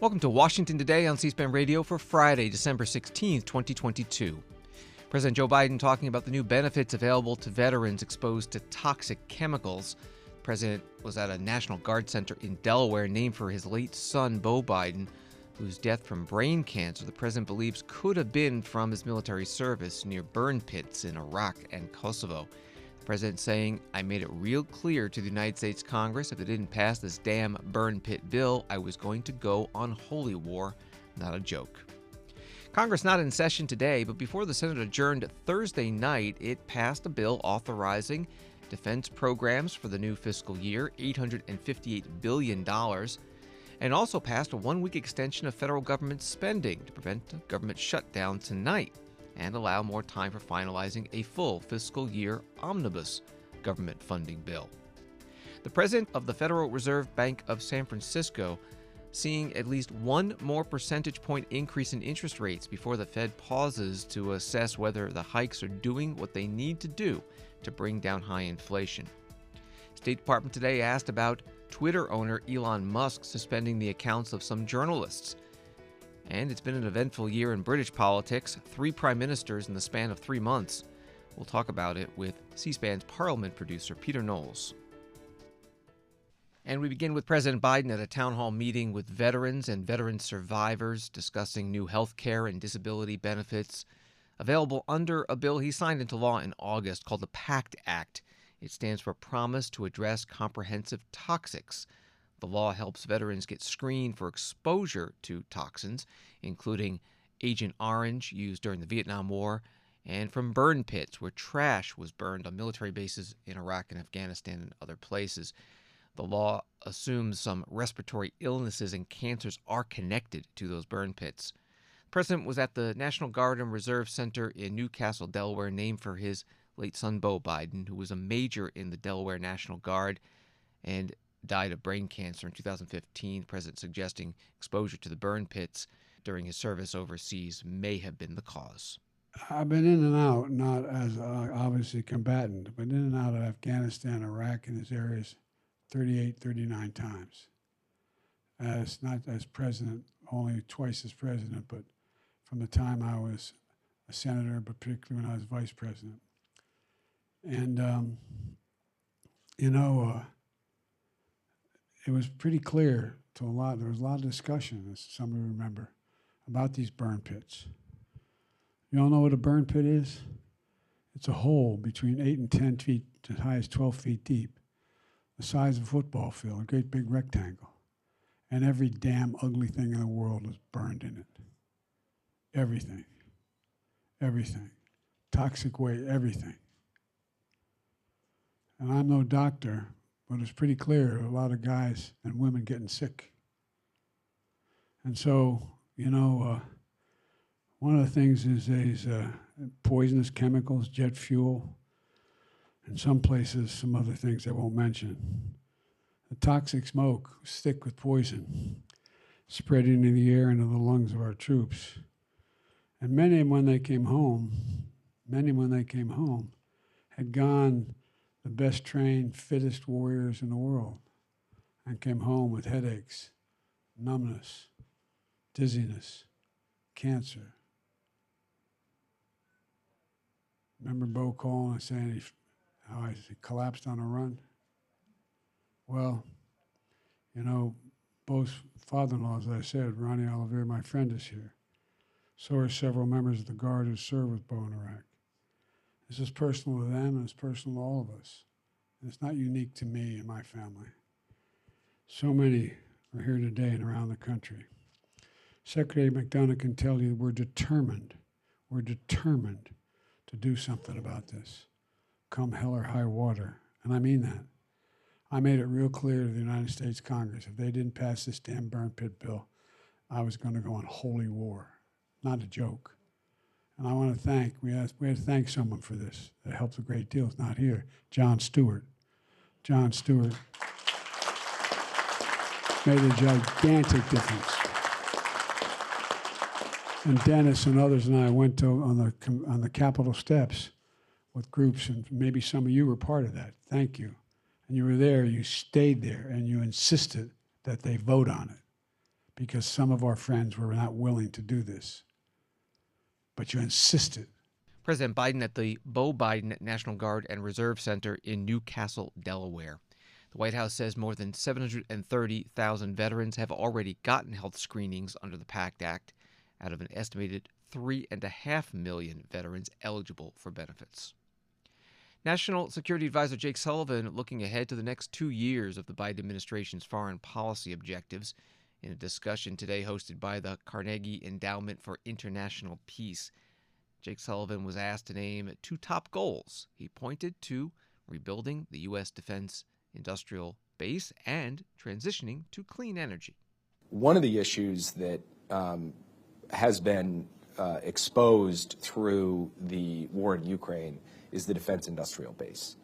Welcome to Washington Today on C-SPAN Radio for Friday, December 16th, 2022. President Joe Biden talking about the new benefits available to veterans exposed to toxic chemicals. The president was at a National Guard center in Delaware named for his late son, Beau Biden, whose death from brain cancer the president believes could have been from his military service near burn pits in Iraq and Kosovo. The president saying, "I made it real clear to the United States Congress if they didn't pass this damn burn pit bill, I was going to go on holy war. Not a joke." Congress not in session today, but before the Senate adjourned Thursday night, it passed a bill authorizing defense programs for the new fiscal year, $858 billion, and also passed a one-week extension of federal government spending to prevent a government shutdown tonight and allow more time for finalizing a full fiscal year omnibus government funding bill. The president of the Federal Reserve Bank of San Francisco seeing at least one more percentage point increase in interest rates before the Fed pauses to assess whether the hikes are doing what they need to do to bring down high inflation. State Department today asked about Twitter owner Elon Musk suspending the accounts of some journalists. And it's been an eventful year in British politics, 3 prime ministers in the span of 3 months. We'll talk about it with C-SPAN's Parliament producer, Peter Knowles. And we begin with President Biden at a town hall meeting with veterans and veteran survivors discussing new health care and disability benefits available under a bill he signed into law in August called the PACT Act. It stands for Promise to Address Comprehensive Toxics. The law helps veterans get screened for exposure to toxins, including Agent Orange used during the Vietnam War, and from burn pits where trash was burned on military bases in Iraq and Afghanistan and other places. The law assumes some respiratory illnesses and cancers are connected to those burn pits. The president was at the National Guard and Reserve Center in Newcastle, Delaware, named for his late son, Beau Biden, who was a major in the Delaware National Guard and died of brain cancer in 2015. The president suggesting exposure to the burn pits during his service overseas may have been the cause. I've been in and out, not as obviously combatant, but in and out of Afghanistan, Iraq, and these areas 38, 39 times. Not as president, only twice as president, but from the time I was a senator, but particularly when I was vice president. And, it was pretty clear to a lot, there was a lot of discussion, as some of you remember, about these burn pits. You all know what a burn pit is? It's a hole between 8 and 10 feet, as high as 12 feet deep, the size of a football field, a great big rectangle. And every damn ugly thing in the world is burned in it. Everything. Everything. Toxic waste, everything. And I'm no doctor, but it's pretty clear a lot of guys and women getting sick. And so, one of the things is these poisonous chemicals, jet fuel, and some places, some other things I won't mention. The toxic smoke, thick with poison, spreading into the air into the lungs of our troops. And many of them, when they came home, had gone the best trained, fittest warriors in the world, and came home with headaches, numbness, dizziness, cancer. Remember Beau calling and saying how he collapsed on a run? Well, Beau's father-in-law, as I said, Ronnie Oliver, my friend, is here. So are several members of the Guard who served with Beau in Iraq. This is personal to them, and it's personal to all of us. And it's not unique to me and my family. So many are here today and around the country. Secretary McDonough can tell you we're determined to do something about this, come hell or high water. And I mean that. I made it real clear to the United States Congress, if they didn't pass this damn burn pit bill, I was going to go on holy war. Not a joke. And I want to thank, we had to thank someone for this. That helps a great deal. It's not here. John Stewart. John Stewart made a gigantic difference. And Dennis and others and I went to on the Capitol steps with groups, and maybe some of you were part of that. Thank you. And you were there, you stayed there, and you insisted that they vote on it. because some of our friends were not willing to do this. But you insisted. President Biden at the Beau Biden National Guard and Reserve Center in Newcastle, Delaware. The White House says more than 730,000 veterans have already gotten health screenings under the PACT Act out of an estimated 3.5 million veterans eligible for benefits. National Security Advisor Jake Sullivan looking ahead to the next 2 years of the Biden administration's foreign policy objectives in a discussion today hosted by the Carnegie Endowment for International Peace. Jake Sullivan was asked to name 2 top goals. He pointed to rebuilding the U.S. defense industrial base and transitioning to clean energy. One of the issues that has been exposed through the war in Ukraine is the defense industrial base,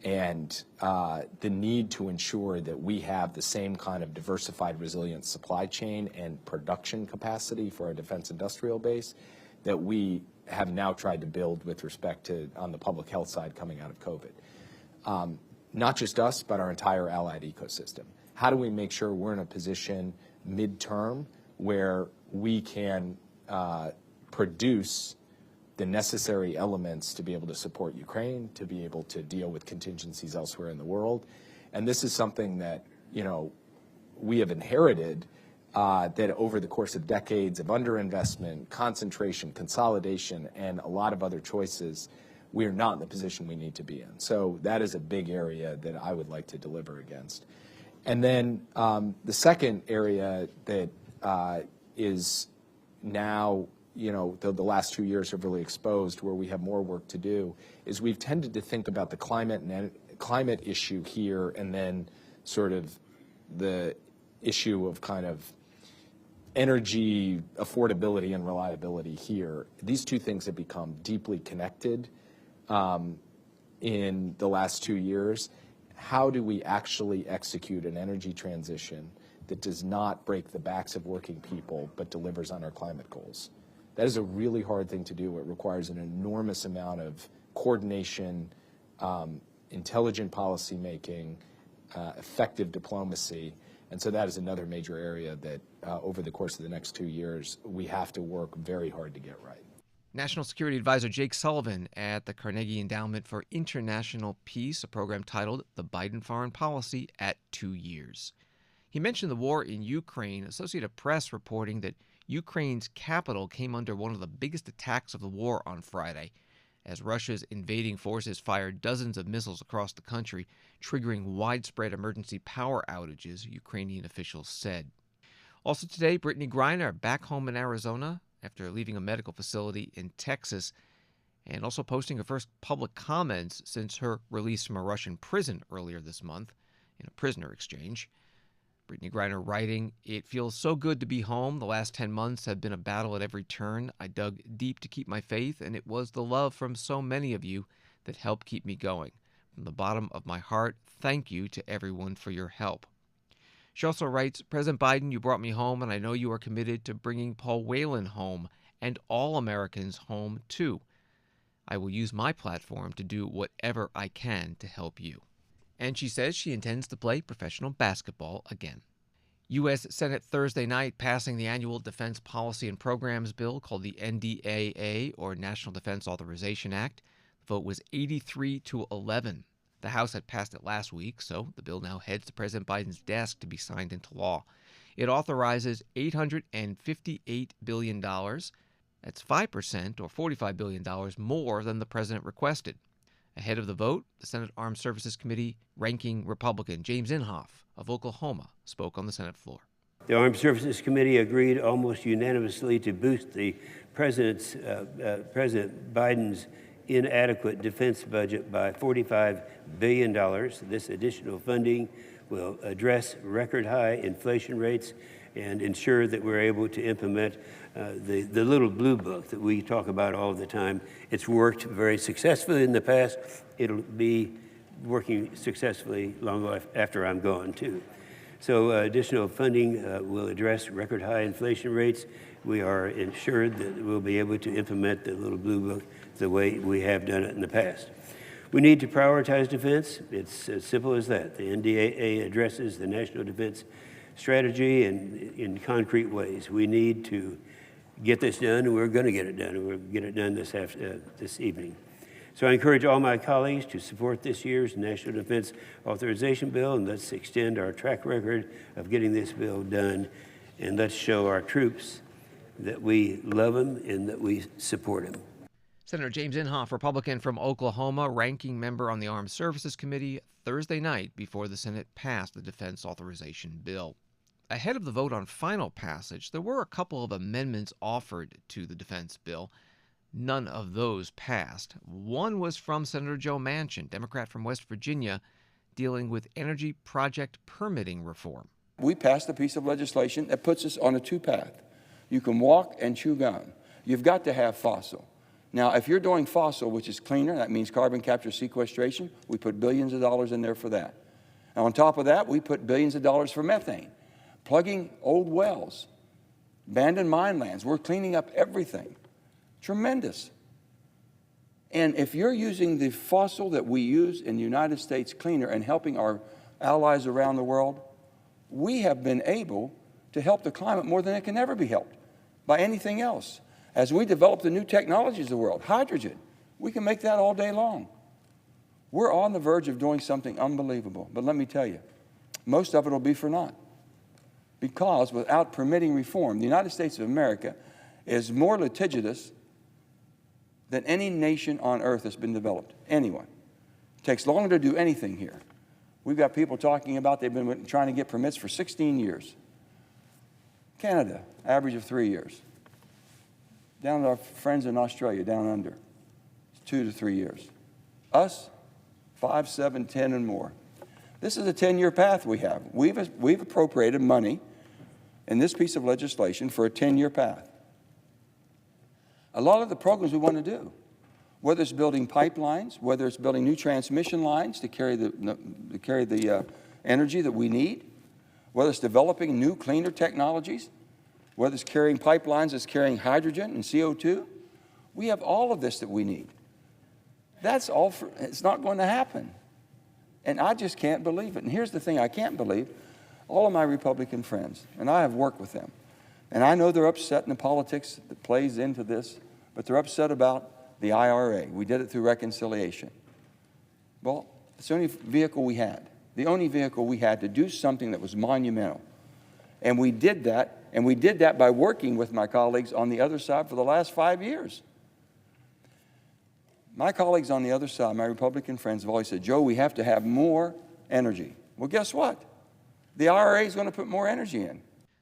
and the need to ensure that we have the same kind of diversified, resilient supply chain and production capacity for our defense industrial base that we have now tried to build with respect to on the public health side coming out of COVID. Not just us, but our entire allied ecosystem. How do we make sure we're in a position midterm where we can produce the necessary elements to be able to support Ukraine, to be able to deal with contingencies elsewhere in the world? And this is something that, we have inherited that over the course of decades of underinvestment, concentration, consolidation, and a lot of other choices, we are not in the position we need to be in. So that is a big area that I would like to deliver against. And then the second area that is now, the last 2 years have really exposed where we have more work to do, is we've tended to think about the climate issue here and then sort of the issue of kind of energy affordability and reliability here. These two things have become deeply connected in the last 2 years. How do we actually execute an energy transition that does not break the backs of working people but delivers on our climate goals? That is a really hard thing to do. It requires an enormous amount of coordination, intelligent policy making, effective diplomacy. And so that is another major area that over the course of the next 2 years, we have to work very hard to get right. National Security Advisor Jake Sullivan at the Carnegie Endowment for International Peace, a program titled The Biden Foreign Policy at 2 Years. He mentioned the war in Ukraine. Associated Press reporting that Ukraine's capital came under one of the biggest attacks of the war on Friday, as Russia's invading forces fired dozens of missiles across the country, triggering widespread emergency power outages, Ukrainian officials said. Also today, Brittany Griner back home in Arizona after leaving a medical facility in Texas, and also posting her first public comments since her release from a Russian prison earlier this month in a prisoner exchange. Brittany Griner writing, "It feels so good to be home. The last 10 months have been a battle at every turn. I dug deep to keep my faith, and it was the love from so many of you that helped keep me going. From the bottom of my heart, thank you to everyone for your help." She also writes, "President Biden, you brought me home, and I know you are committed to bringing Paul Whelan home and all Americans home, too. I will use my platform to do whatever I can to help you." And she says she intends to play professional basketball again. U.S. Senate Thursday night passing the annual Defense Policy and Programs Bill called the NDAA, or National Defense Authorization Act. The vote was 83-11. The House had passed it last week, so the bill now heads to President Biden's desk to be signed into law. It authorizes $858 billion. That's 5% or $45 billion more than the president requested. Ahead of the vote, the Senate Armed Services Committee ranking Republican James Inhofe of Oklahoma spoke on the Senate floor. The Armed Services Committee agreed almost unanimously to boost the President Biden's inadequate defense budget by $45 billion. This additional funding will address record-high inflation rates and ensure that we're able to implement the little blue book that we talk about all the time. It's worked very successfully in the past. It'll be working successfully long after I'm gone, too. So additional funding will address record-high inflation rates. We are ensured that we'll be able to implement the little blue book the way we have done it in the past. We need to prioritize defense. It's as simple as that. The NDAA addresses the national defense strategy and in concrete ways. We need to get this done, and we're going to get it done, and we'll get it done this evening. So I encourage all my colleagues to support this year's National Defense Authorization Bill, and let's extend our track record of getting this bill done, and let's show our troops that we love them and that we support them. Senator James Inhofe, Republican from Oklahoma, ranking member on the Armed Services Committee, Thursday night before the Senate passed the defense authorization bill. Ahead of the vote on final passage, there were a couple of amendments offered to the defense bill. None of those passed. One was from Senator Joe Manchin, Democrat from West Virginia, dealing with energy project permitting reform. We passed a piece of legislation that puts us on a two-path. You can walk and chew gum. You've got to have fossil. Now, if you're doing fossil, which is cleaner, that means carbon capture sequestration, we put billions of dollars in there for that. And on top of that, we put billions of dollars for methane, plugging old wells, abandoned mine lands. We're cleaning up everything. Tremendous. And if you're using the fossil that we use in the United States cleaner and helping our allies around the world, we have been able to help the climate more than it can ever be helped by anything else. As we develop the new technologies of the world, hydrogen, we can make that all day long. We're on the verge of doing something unbelievable. But let me tell you, most of it will be for naught. Because without permitting reform, the United States of America is more litigious than any nation on earth that's been developed. Anyone. It takes longer to do anything here. We've got people talking about they've been trying to get permits for 16 years. Canada, average of 3 years. Down to our friends in Australia, down under, 2 to 3 years. Us, 5, 7, 10, and more. This is a 10-year path we have. We've appropriated money in this piece of legislation for a 10-year path. A lot of the programs we want to do, whether it's building pipelines, whether it's building new transmission lines to carry the energy that we need, whether it's developing new, cleaner technologies, whether it's carrying pipelines that's carrying hydrogen and CO2, we have all of this that we need. That's all it's not going to happen. And I just can't believe it. And here's the thing I can't believe. All of my Republican friends, and I have worked with them, and I know they're upset in the politics that plays into this, but they're upset about the IRA. We did it through reconciliation. Well, it's the only vehicle we had. The only vehicle we had to do something that was monumental. And we did that, and we did that by working with my colleagues on the other side for the last 5 years. My colleagues on the other side, my Republican friends, have always said, Joe, we have to have more energy. Well, guess what? The IRA is going to put more energy in.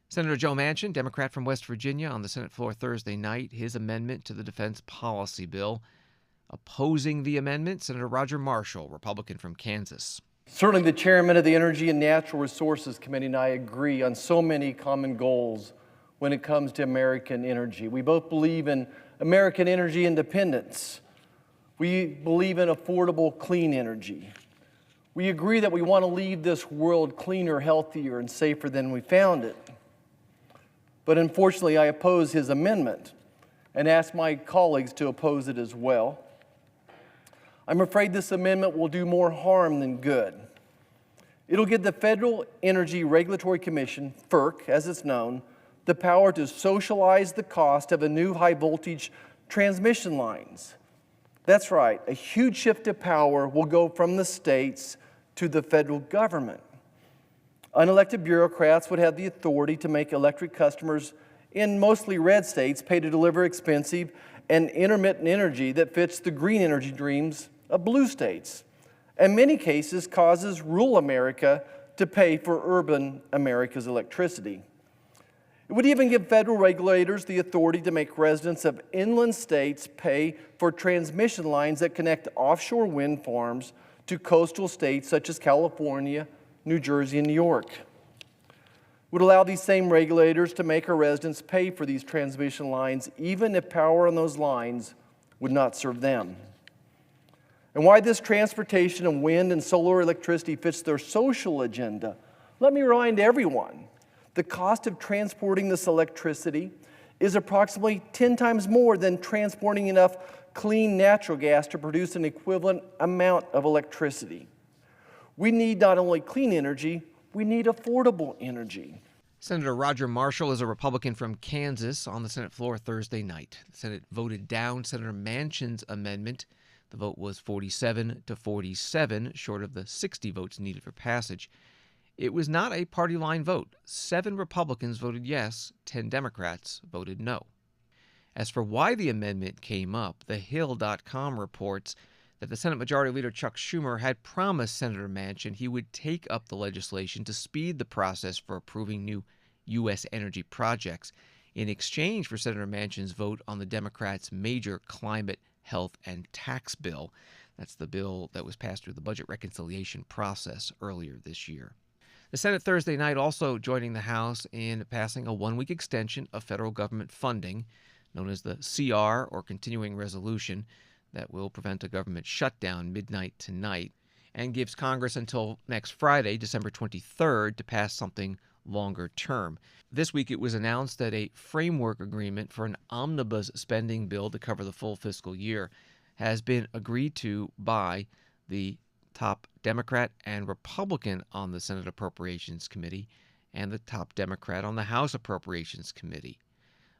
Senator Joe Manchin, Democrat from West Virginia, on the Senate floor Thursday night, his amendment to the defense policy bill. Opposing the amendment, Senator Roger Marshall, Republican from Kansas. Certainly the chairman of the Energy and Natural Resources Committee and I agree on so many common goals when it comes to American energy. We both believe in American energy independence. We believe in affordable, clean energy. We agree that we want to leave this world cleaner, healthier, and safer than we found it. But unfortunately, I oppose his amendment and ask my colleagues to oppose it as well. I'm afraid this amendment will do more harm than good. It'll give the Federal Energy Regulatory Commission, FERC as it's known, the power to socialize the cost of a new high-voltage transmission lines. That's right, a huge shift of power will go from the states to the federal government. Unelected bureaucrats would have the authority to make electric customers in mostly red states pay to deliver expensive and intermittent energy that fits the green energy dreams of blue states. In many cases, causes rural America to pay for urban America's electricity. It would even give federal regulators the authority to make residents of inland states pay for transmission lines that connect offshore wind farms to coastal states such as California, New Jersey, and New York. It would allow these same regulators to make our residents pay for these transmission lines, even if power on those lines would not serve them. And why this transportation of wind and solar electricity fits their social agenda, let me remind everyone, the cost of transporting this electricity is approximately 10 times more than transporting enough clean natural gas to produce an equivalent amount of electricity. We need not only clean energy, We need affordable energy. Senator Roger Marshall is a Republican from Kansas on the Senate floor Thursday night. The Senate voted down Senator Manchin's amendment. The vote was 47-47, short of the 60 votes needed for passage. It was not a party line vote. 7 Republicans voted yes, 10 Democrats voted no. As for why the amendment came up, TheHill.com reports that the Senate Majority Leader Chuck Schumer had promised Senator Manchin he would take up the legislation to speed the process for approving new U.S. energy projects in exchange for Senator Manchin's vote on the Democrats' major climate, health, and tax bill. That's the bill that was passed through the budget reconciliation process earlier this year. The Senate Thursday night also joining the House in passing a one-week extension of federal government funding, known as the CR, or Continuing Resolution, that will prevent a government shutdown midnight tonight and gives Congress until next Friday, December 23rd, to pass something longer term. This week it was announced that a framework agreement for an omnibus spending bill to cover the full fiscal year has been agreed to by the top Democrat and Republican on the Senate Appropriations Committee and the top Democrat on the House Appropriations Committee.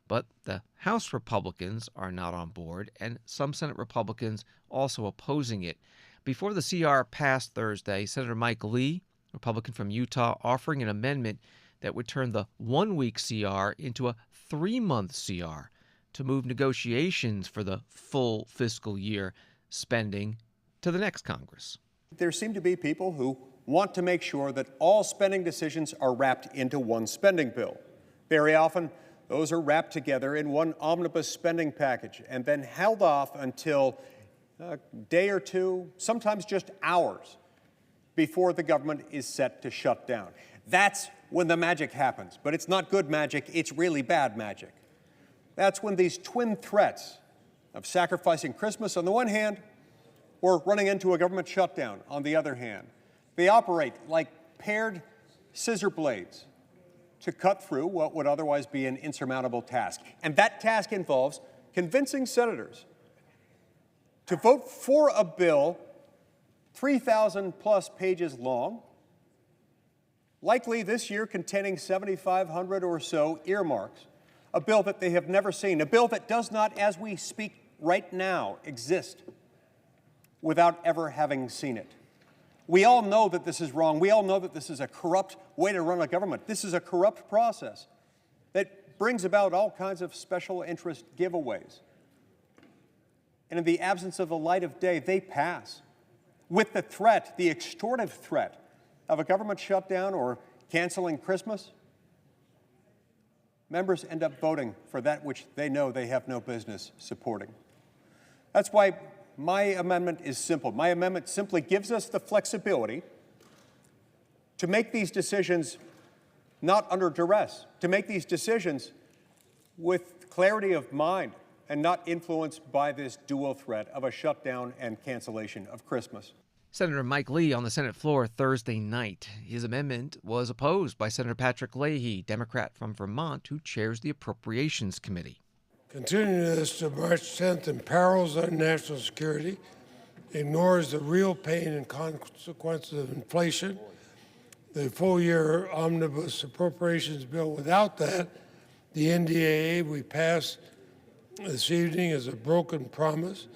But the House Republicans are not on board, and some Senate Republicans also opposing it. Before the CR passed Thursday, Senator Mike Lee, Republican from Utah, offering an amendment that would turn the one-week CR into a 3-month CR to move negotiations for the full fiscal year spending to the next Congress. There seem to be people who want to make sure that all spending decisions are wrapped into one spending bill. Very often, those are wrapped together in one omnibus spending package and then held off until a day or two, sometimes just hours, before the government is set to shut down. That's when the magic happens. But it's not good magic, it's really bad magic. That's when these twin threats of sacrificing Christmas on the one hand or running into a government shutdown on the other hand, they operate like paired scissor blades to cut through what would otherwise be an insurmountable task. And that task involves convincing senators to vote for a bill 3,000 plus pages long, likely this year containing 7,500 or so earmarks, a bill that they have never seen, a bill that does not, as we speak right now, exist without ever having seen it. We all know that this is wrong. We all know that this is a corrupt way to run a government. This is a corrupt process that brings about all kinds of special interest giveaways. And in the absence of the light of day, they pass with the threat, the extortive threat of a government shutdown or canceling Christmas. Members end up voting for that which they know they have no business supporting. That's why my amendment is simple. My amendment simply gives us the flexibility to make these decisions not under duress, to make these decisions with clarity of mind and not influenced by this dual threat of a shutdown and cancellation of Christmas. Senator Mike Lee on the Senate floor Thursday night. His amendment was opposed by Senator Patrick Leahy, Democrat from Vermont, who chairs the Appropriations Committee. Continuing this to March 10th imperils our national security, ignores the real pain and consequences of inflation. The full-year omnibus appropriations bill, without that, the NDAA we passed this evening is a broken promise.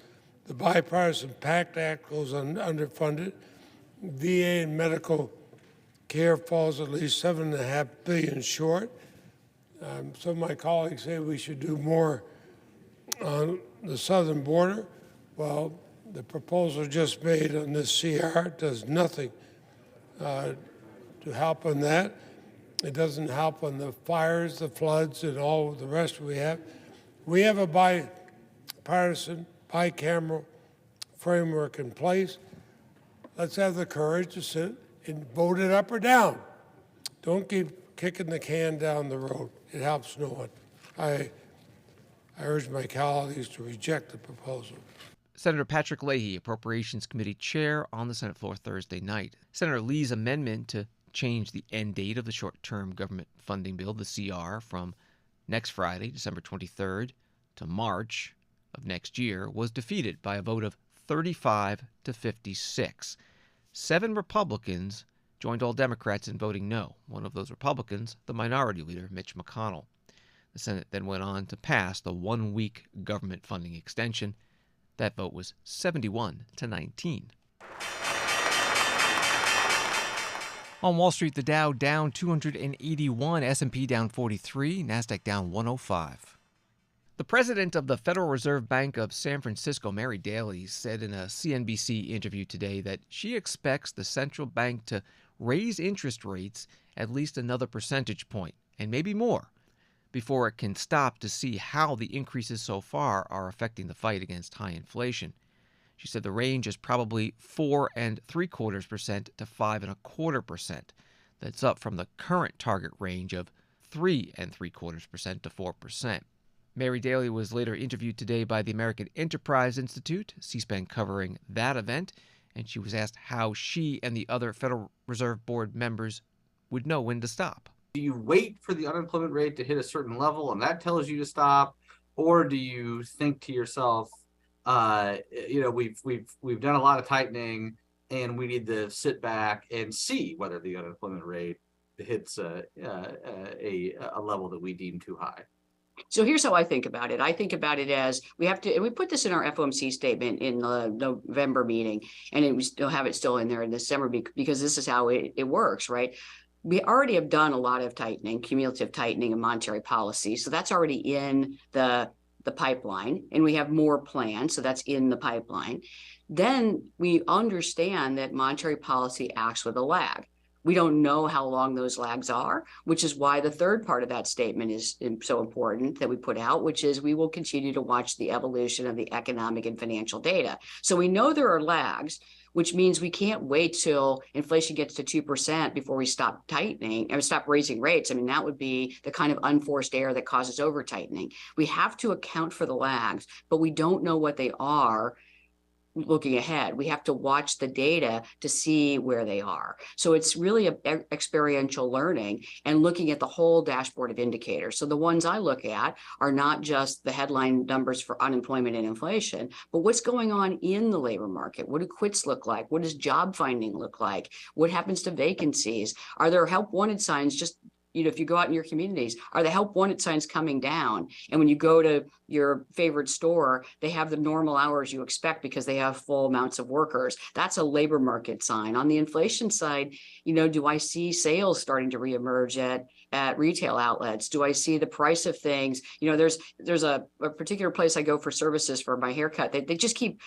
The Bipartisan PACT Act goes underfunded. VA and medical care falls at least $7.5 billion short. Some of my colleagues say we should do more on the southern border. Well, the proposal just made on this CR does nothing to help on that. It doesn't help on the fires, the floods, and all the rest we have. We have a bipartisan, bicameral framework in place. Let's have the courage to sit and vote it up or down. Don't keep kicking the can down the road. It helps no one. I urge my colleagues to reject the proposal. Senator Patrick Leahy, Appropriations Committee Chair, on the Senate floor Thursday night. Senator Lee's amendment to change the end date of the short-term government funding bill, the CR, from next Friday, December 23rd, to March of next year, was defeated by a vote of 35 to 56. 7 Republicans joined all Democrats in voting no. One of those Republicans, the Minority Leader, Mitch McConnell. The Senate then went on to pass the one-week government funding extension. That vote was 71-19. On Wall Street, the Dow down 281, S&P down 43, NASDAQ down 105. The president of the Federal Reserve Bank of San Francisco, Mary Daly, said in a CNBC interview today that she expects the central bank to raise interest rates at least another percentage point, and maybe more, before it can stop to see how the increases so far are affecting the fight against high inflation. She said the range is probably 4.75% to 5.25%. That's up from the current target range of 3.75% to 4%. Mary Daly was later interviewed today by the American Enterprise Institute, C-SPAN covering that event, and she was asked how she and the other Federal Reserve Board members would know when to stop. Do you wait for the unemployment rate to hit a certain level and that tells you to stop? Or do you think to yourself, we've done a lot of tightening and we need to sit back and see whether the unemployment rate hits a level that we deem too high? So here's how I think about it. I think about it as we have to, and we put this in our FOMC statement in the November meeting, and we still have it still in there in December because this is how it works, right? We already have done a lot of tightening, cumulative tightening of monetary policy. So that's already in the pipeline, and we have more planned. So that's in the pipeline. Then we understand that monetary policy acts with a lag. We don't know how long those lags are, which is why the third part of that statement is so important that we put out, which is we will continue to watch the evolution of the economic and financial data. So we know there are lags, which means we can't wait till inflation gets to 2% before we stop tightening or stop raising rates. I mean, that would be the kind of unforced error that causes over tightening. We have to account for the lags, but we don't know what they are looking ahead. We have to watch the data to see where they are. So it's really experiential learning and looking at the whole dashboard of indicators. So the ones I look at are not just the headline numbers for unemployment and inflation, but what's going on in the labor market? What do quits look like? What does job finding look like? What happens to vacancies? Are there help wanted signs? Just, if you go out in your communities, are the help wanted signs coming down? And when you go to your favorite store, they have the normal hours you expect because they have full amounts of workers. That's a labor market sign. On the inflation side, do I see sales starting to reemerge at retail outlets? Do I see the price of things? There's a particular place I go for services for my haircut. They just keep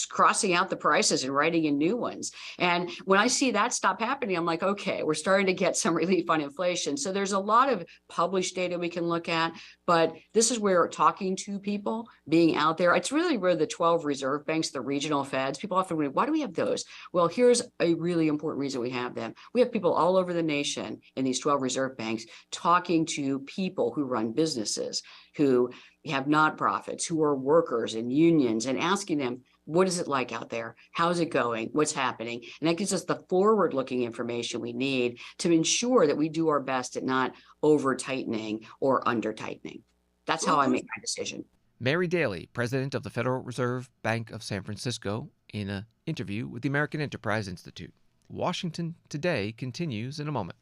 crossing out the prices and writing in new ones. And when I see that stop happening, I'm like, okay, we're starting to get some relief on inflation. So there's a lot of published data we can look at, but this is where talking to people, being out there, it's really where the 12 reserve banks, the regional feds, people often wonder, why do we have those? Well, here's a really important reason we have them. We have people all over the nation in these 12 reserve banks talking to people who run businesses, who have nonprofits, who are workers and unions, and asking them, what is it like out there? How's it going? What's happening? And that gives us the forward-looking information we need to ensure that we do our best at not over-tightening or under-tightening. That's how I make my decision. Mary Daly, president of the Federal Reserve Bank of San Francisco, in an interview with the American Enterprise Institute. Washington Today continues in a moment.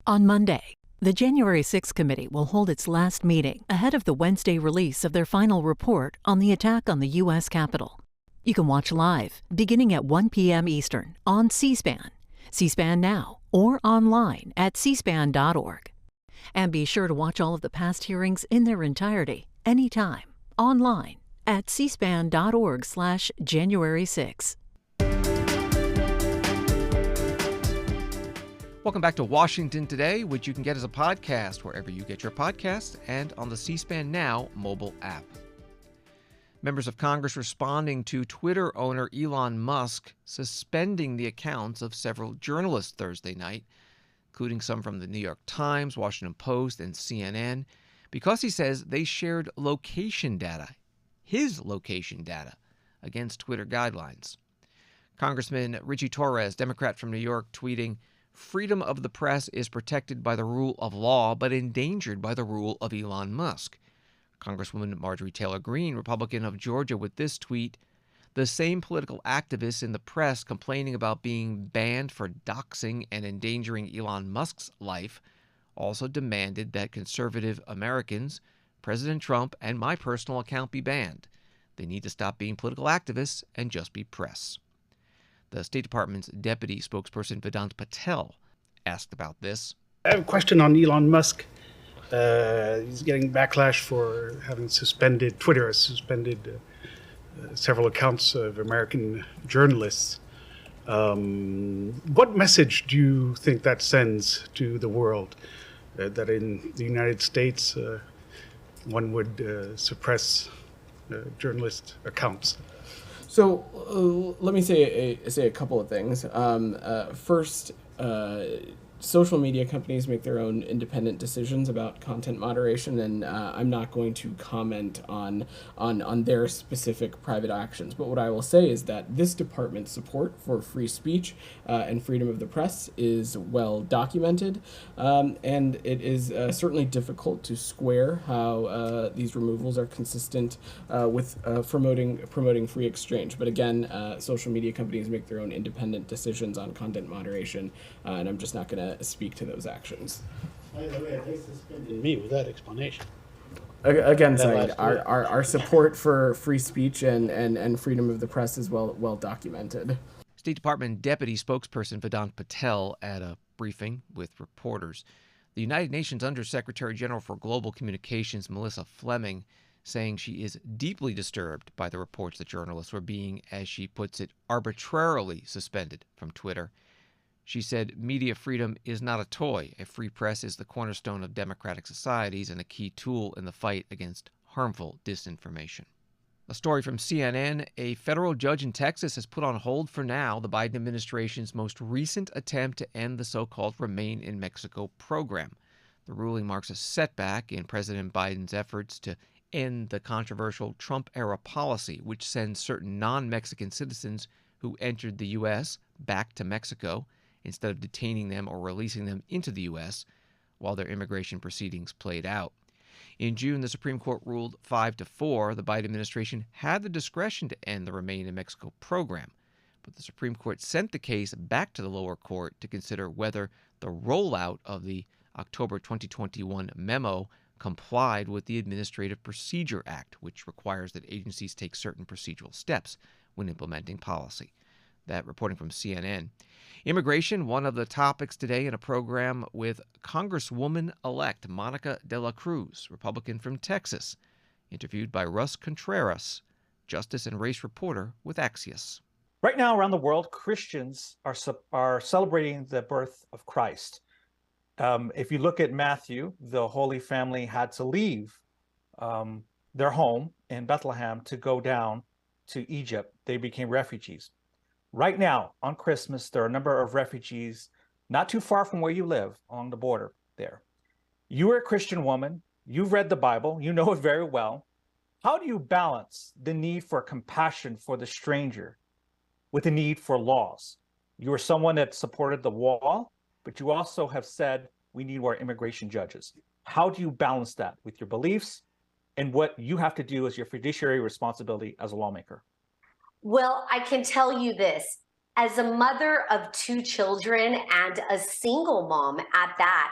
On Monday, the January 6th committee will hold its last meeting ahead of the Wednesday release of their final report on the attack on the U.S. Capitol. You can watch live beginning at 1 p.m. Eastern on C-SPAN, C-SPAN Now, or online at cspan.org. And be sure to watch all of the past hearings in their entirety, anytime, online at cspan.org/January6. Welcome back to Washington Today, which you can get as a podcast wherever you get your podcasts and on the C-SPAN Now mobile app. Members of Congress responding to Twitter owner Elon Musk suspending the accounts of several journalists Thursday night, including some from the New York Times, Washington Post, and CNN, because he says they shared location data, his location data, against Twitter guidelines. Congressman Richie Torres, Democrat from New York, tweeting, "Freedom of the press is protected by the rule of law, but endangered by the rule of Elon Musk." Congresswoman Marjorie Taylor Greene, Republican of Georgia, with this tweet, The same political activists in the press complaining about being banned for doxing and endangering Elon Musk's life also demanded that conservative Americans, President Trump, and my personal account be banned. They need to stop being political activists and just be press. The State Department's deputy spokesperson Vedant Patel asked about this. I have a question on Elon Musk. He's getting backlash for having suspended, Twitter has suspended several accounts of American journalists. What message do you think that sends to the world? That in the United States, one would suppress journalist accounts? So let me say a couple of things. First, social media companies make their own independent decisions about content moderation, and I'm not going to comment on their specific private actions. But what I will say is that this department's support for free speech and freedom of the press is well documented, and it is certainly difficult to square how these removals are consistent with promoting free exchange. But again, social media companies make their own independent decisions on content moderation, and I'm just not going to speak to those actions. By the way, they suspended me with that explanation. Again, Saeed, our support for free speech and freedom of the press is well documented. State Department Deputy Spokesperson Vedant Patel at a briefing with reporters. The United Nations Undersecretary General for Global Communications, Melissa Fleming, saying she is deeply disturbed by the reports that journalists were being, as she puts it, arbitrarily suspended from Twitter. She said media freedom is not a toy. A free press is the cornerstone of democratic societies and a key tool in the fight against harmful disinformation. A story from CNN. A federal judge in Texas has put on hold for now the Biden administration's most recent attempt to end the so-called Remain in Mexico program. The ruling marks a setback in President Biden's efforts to end the controversial Trump-era policy, which sends certain non-Mexican citizens who entered the U.S. back to Mexico instead of detaining them or releasing them into the U.S. while their immigration proceedings played out. In June, the Supreme Court ruled 5-4 the Biden administration had the discretion to end the Remain in Mexico program, but the Supreme Court sent the case back to the lower court to consider whether the rollout of the October 2021 memo complied with the Administrative Procedure Act, which requires that agencies take certain procedural steps when implementing policy. That reporting from CNN. Immigration, one of the topics today in a program with Congresswoman-elect Monica De La Cruz, Republican from Texas, interviewed by Russ Contreras, justice and race reporter with Axios. Right now around the world, Christians are celebrating the birth of Christ. If you look at Matthew, the Holy Family had to leave their home in Bethlehem to go down to Egypt. They became refugees. Right now, on Christmas, there are a number of refugees not too far from where you live on the border there. You are a Christian woman. You've read the Bible. You know it very well. How do you balance the need for compassion for the stranger with the need for laws? You are someone that supported the wall, but you also have said we need more immigration judges. How do you balance that with your beliefs and what you have to do as your fiduciary responsibility as a lawmaker? Well, I can tell you this, as a mother of 2 children and a single mom at that,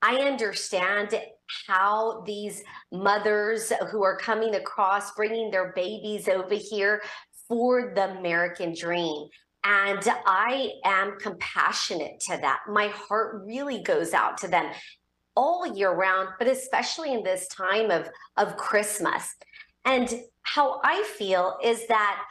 I understand how these mothers who are coming across, bringing their babies over here for the American dream. And I am compassionate to that. My heart really goes out to them all year round, but especially in this time of Christmas. And how I feel is that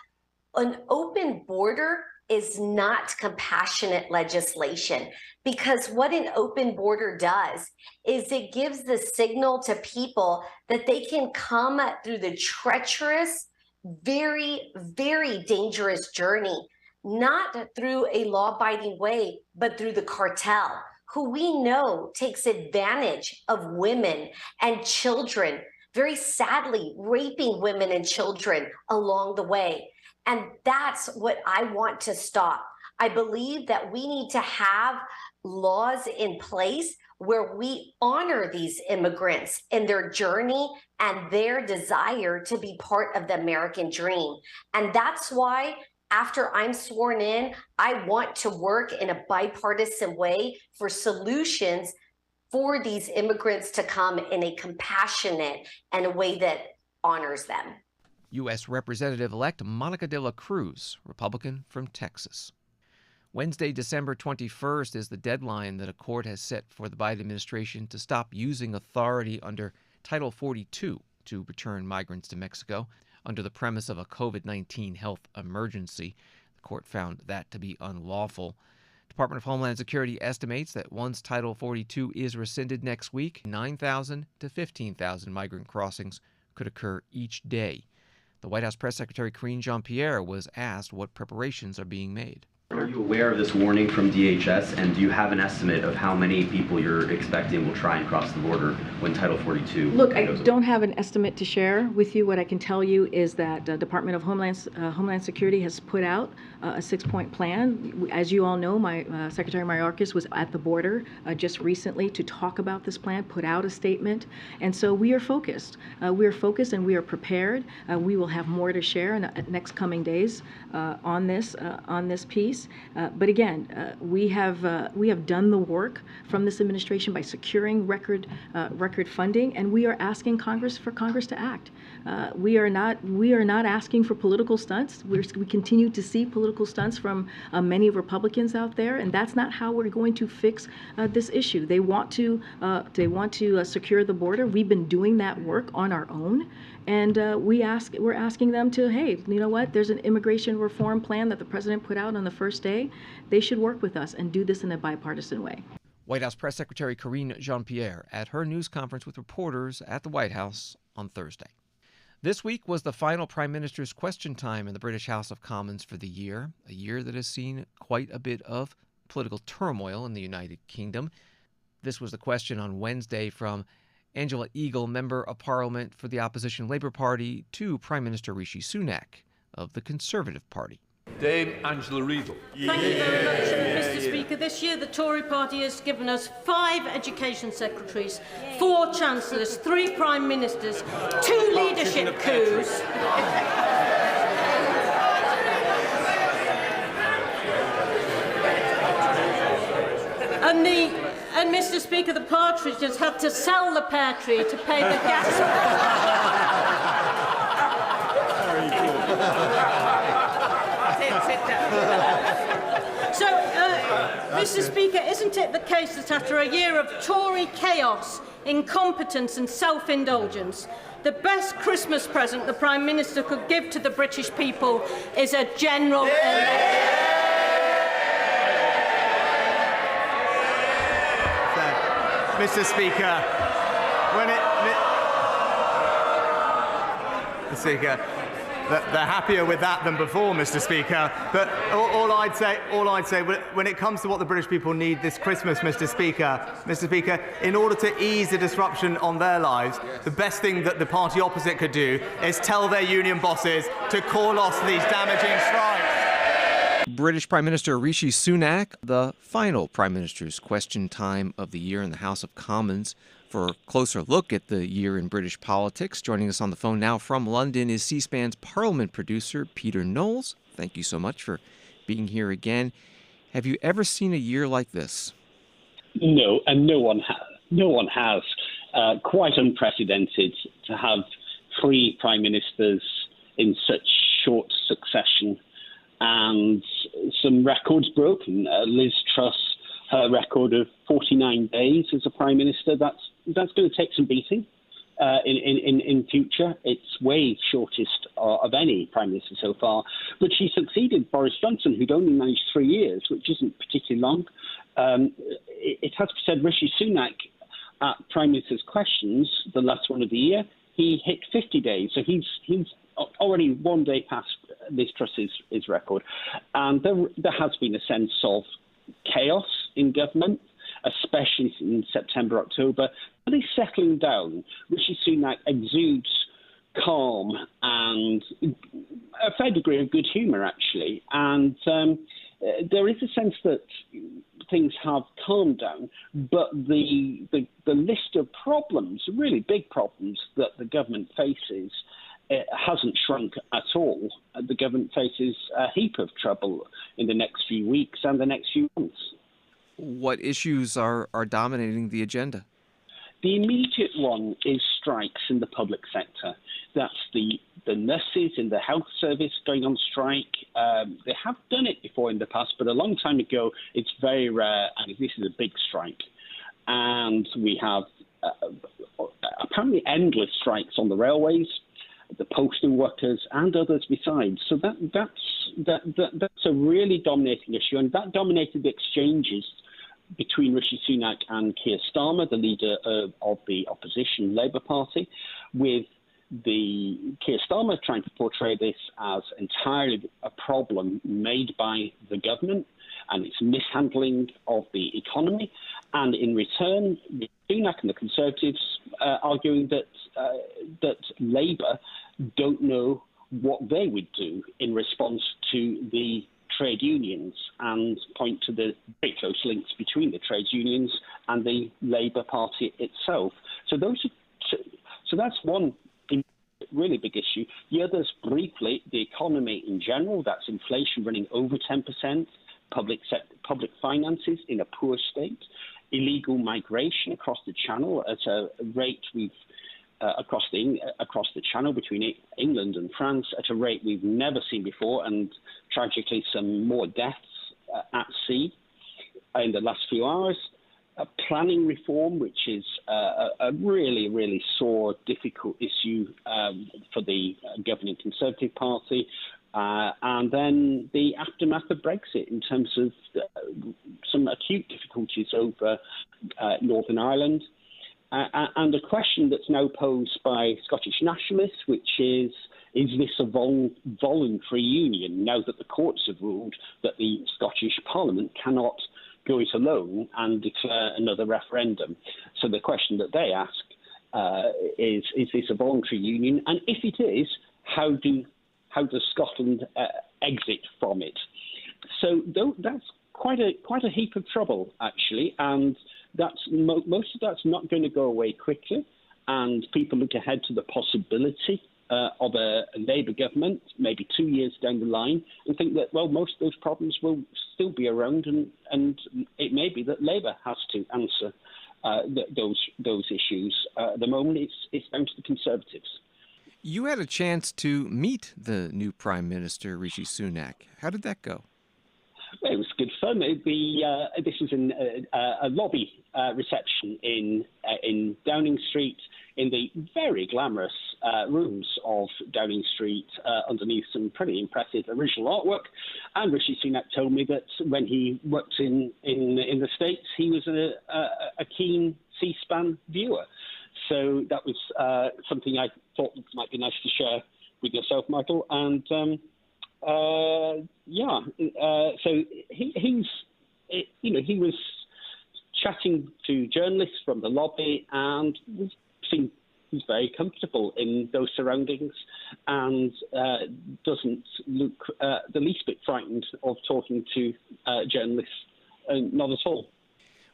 an open border is not compassionate legislation, because what an open border does is it gives the signal to people that they can come through the treacherous, very, very dangerous journey, not through a law-abiding way, but through the cartel, who we know takes advantage of women and children, very sadly raping women and children along the way. And that's what I want to stop. I believe that we need to have laws in place where we honor these immigrants in their journey and their desire to be part of the American dream. And that's why after I'm sworn in, I want to work in a bipartisan way for solutions for these immigrants to come in a compassionate and a way that honors them. U.S. Representative-elect Monica de la Cruz, Republican from Texas. Wednesday, December 21st is the deadline that a court has set for the Biden administration to stop using authority under Title 42 to return migrants to Mexico under the premise of a COVID-19 health emergency. The court found that to be unlawful. Department of Homeland Security estimates that once Title 42 is rescinded next week, 9,000 to 15,000 migrant crossings could occur each day. The White House Press Secretary Karine Jean-Pierre was asked what preparations are being made. Are you aware of this warning from DHS, and do you have an estimate of how many people you're expecting will try and cross the border when Title 42 Look, I don't have an estimate to share with you. What I can tell you is that the Department of Homeland Security has put out a 6-point plan. As you all know, my Secretary Mayorkas was at the border just recently to talk about this plan, put out a statement, and so we are focused. We are focused and we are prepared. We will have more to share in the next coming days on this piece. But again, we have done the work from this administration by securing record funding, and we are asking Congress to act. We are not asking for political stunts. We continue to see political stunts from many Republicans out there, and that's not how we're going to fix this issue. They want to secure the border. We've been doing that work on our own. And we're asking them to, hey, you know what? There's an immigration reform plan that the president put out on the first day. They should work with us and do this in a bipartisan way. White House Press Secretary Karine Jean-Pierre at her news conference with reporters at the White House on Thursday. This week was the final Prime Minister's question time in the British House of Commons for the year, a year that has seen quite a bit of political turmoil in the United Kingdom. This was the question on Wednesday from Angela Eagle, Member of Parliament for the opposition Labour Party, to Prime Minister Rishi Sunak of the Conservative Party. Dame Angela Riedel. Thank you very much, Mr. Speaker. This year the Tory party has given us 5 education secretaries, 4 chancellors, 3 prime ministers, 2 leadership coups. And Mr. Speaker, the Partridges had to sell the pear tree to pay the gas. So, Mr. Speaker, isn't it the case that after a year of Tory chaos, incompetence and self-indulgence, the best Christmas present the Prime Minister could give to the British people is a general election? Mr. Speaker, they're happier with that than before, Mr. Speaker. But all I'd say, when it comes to what the British people need this Christmas, Mr. Speaker, in order to ease the disruption on their lives, the best thing that the party opposite could do is tell their union bosses to call off these damaging strikes. British Prime Minister Rishi Sunak, the final Prime Minister's question time of the year in the House of Commons. For a closer look at the year in British politics, joining us on the phone now from London is C-SPAN's Parliament producer, Peter Knowles. Thank you so much for being here again. Have you ever seen a year like this? No, and no one has. Quite unprecedented to have 3 prime ministers in such short succession, and some records broken. Liz Truss, her record of 49 days as a prime minister, that's going to take some beating in future. It's way shortest of any prime minister so far. But she succeeded Boris Johnson, who'd only managed 3 years, which isn't particularly long. It has to be said, Rishi Sunak, at Prime Minister's Questions, the last one of the year, he hit 50 days. So he's already 1 day past Liz Truss's record. And there has been a sense of chaos in government, especially in September, October. But he's settling down. Rishi Sunak exudes calm and a fair degree of good humour, actually. And there is a sense that things have calmed down, but the list of problems, really big problems that the government faces, hasn't shrunk at all. The government faces a heap of trouble in the next few weeks and the next few months. What issues are dominating the agenda? The immediate one is strikes in the public sector. That's the nurses in the health service going on strike. They have done it before in the past, but a long time ago. It's very rare, and this is a big strike. And we have apparently endless strikes on the railways, the postal workers, and others besides. So that's a really dominating issue, and that dominated the exchanges between Rishi Sunak and Keir Starmer, the leader of the opposition Labour Party, with the Keir Starmer trying to portray this as entirely a problem made by the government and its mishandling of the economy, and in return, Sunak and the Conservatives arguing that Labour don't know what they would do in response to the trade unions, and point to the very close links between the trade unions and the Labour Party itself. So that's one really big issue. The others, briefly, the economy in general. That's inflation running over 10%, public finances in a poor state, illegal migration across the Channel at a rate across the Channel between England and France at a rate we've never seen before, and tragically some more deaths at sea in the last few hours. Planning reform, which is a really, really sore, difficult issue for the governing Conservative Party. And then the aftermath of Brexit in terms of some acute difficulties over Northern Ireland. And a question that's now posed by Scottish nationalists, which is this a voluntary union now that the courts have ruled that the Scottish Parliament cannot go it alone and declare another referendum? So the question that they ask is this a voluntary union? And if it is, how does Scotland exit from it? So that's quite a heap of trouble, actually, and most of that's not going to go away quickly, and people look ahead to the possibility of a Labour government, maybe 2 years down the line, and think that, well, most of those problems will still be around, and it may be that Labour has to answer those issues. At the moment, it's down to the Conservatives. You had a chance to meet the new Prime Minister, Rishi Sunak. How did that go? Well, it was good fun. This was a lobby reception in Downing Street, in the very glamorous rooms of Downing Street, underneath some pretty impressive original artwork. And Rishi Sunak told me that when he worked in the States, he was a keen C-SPAN viewer. So that was something I thought might be nice to share with yourself, Michael. And so he was chatting to journalists from the lobby, and seemed he's very comfortable in those surroundings, and doesn't look the least bit frightened of talking to journalists, not at all.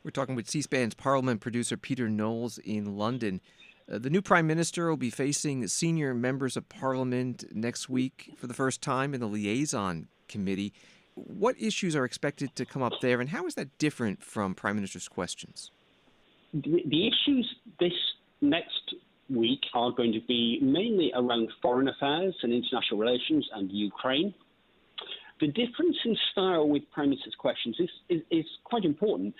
We're talking with C-SPAN's Parliament producer Peter Knowles in London. The new Prime Minister will be facing senior members of Parliament next week for the first time in the Liaison Committee. What issues are expected to come up there, and how is that different from Prime Minister's questions? The issues this next week are going to be mainly around foreign affairs and international relations and Ukraine. The difference in style with Prime Minister's questions is quite important.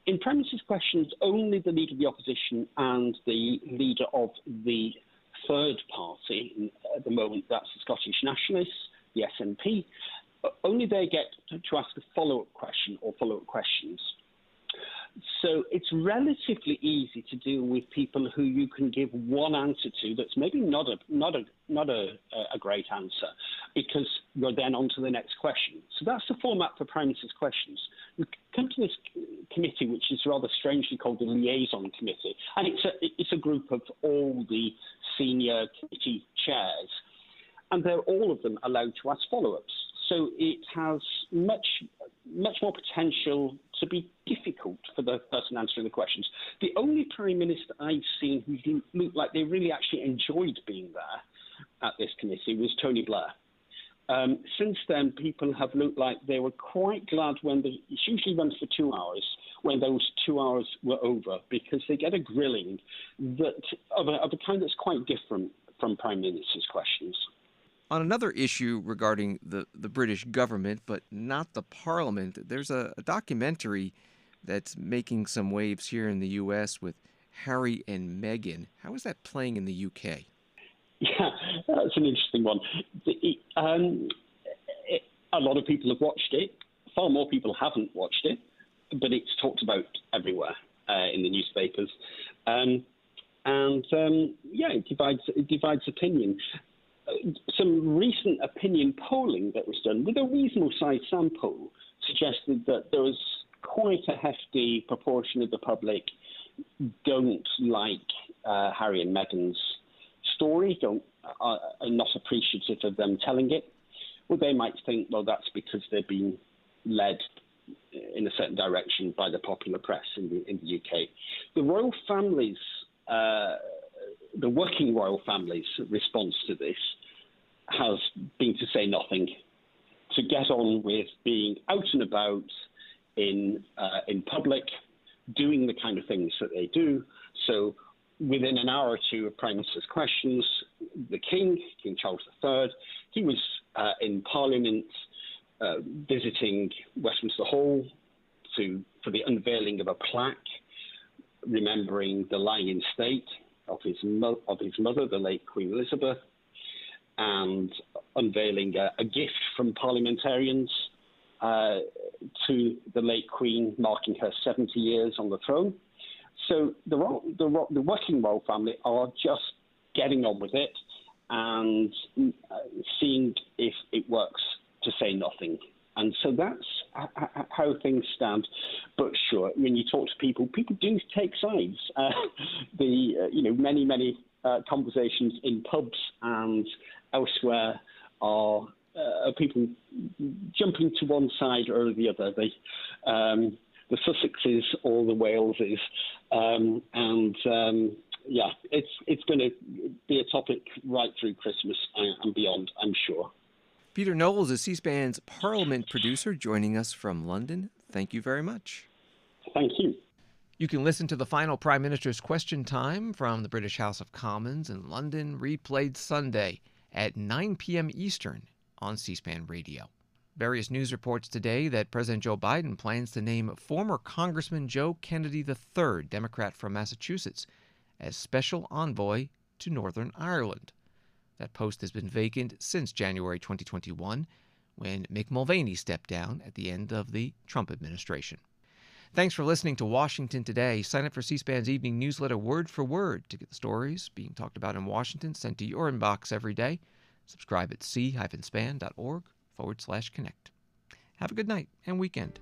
In Prime Minister's questions, only the Leader of the Opposition and the Leader of the third party, at the moment that's the Scottish Nationalists, the SNP, only they get to ask a follow-up question or follow-up questions. So it's relatively easy to deal with people who you can give one answer to that's maybe not a great answer, because you're then on to the next question. So that's the format for Prime Minister's questions. We come to this committee, which is rather strangely called the Liaison Committee, and it's a group of all the senior committee chairs, and they're all of them allowed to ask follow-ups. So it has much much more potential to be difficult for the person answering the questions. The only Prime Minister I've seen who looked like they really actually enjoyed being there at this committee was Tony Blair. Since then, people have looked like they were quite glad when it usually runs for 2 hours, when those 2 hours were over, because they get a grilling of a kind that's quite different from Prime Minister's questions. On another issue regarding the British government, but not the Parliament, there's a documentary that's making some waves here in the U.S. with Harry and Meghan. How is that playing in the U.K.? Yeah, that's an interesting one. A lot of people have watched it. Far more people haven't watched it, but it's talked about everywhere in the newspapers. It divides opinion. Some recent opinion polling that was done with a reasonable sized sample suggested that there was quite a hefty proportion of the public don't like Harry and Meghan's story, are not appreciative of them telling it. Well, they might think, well, that's because they're being led in a certain direction by the popular press in the UK. The royal families, the working royal families' response to this has been to say nothing, to get on with being out and about in public, doing the kind of things that they do. So within an hour or two of Prime Minister's questions, the King Charles III, he was in Parliament visiting Westminster Hall for the unveiling of a plaque remembering the lying in state of his mother, the late Queen Elizabeth, and unveiling a gift from parliamentarians to the late Queen, marking her 70 years on the throne. So the working royal family are just getting on with it and seeing if it works to say nothing. And so that's how things stand. But sure, when you talk to people do take sides. Many conversations in pubs and elsewhere are people jumping to one side or the other. The Sussexes or the Waleses, it's going to be a topic right through Christmas and beyond, I'm sure. Peter Knowles is C-SPAN's Parliament producer, joining us from London. Thank you very much. Thank you. You can listen to the final Prime Minister's Question Time from the British House of Commons in London, replayed Sunday at 9 p.m. Eastern on C-SPAN Radio. Various news reports today that President Joe Biden plans to name former Congressman Joe Kennedy III, Democrat from Massachusetts, as special envoy to Northern Ireland. That post has been vacant since January 2021, when Mick Mulvaney stepped down at the end of the Trump administration. Thanks for listening to Washington Today. Sign up for C-SPAN's evening newsletter word for word to get the stories being talked about in Washington sent to your inbox every day. Subscribe at c-span.org/connect. Have a good night and weekend.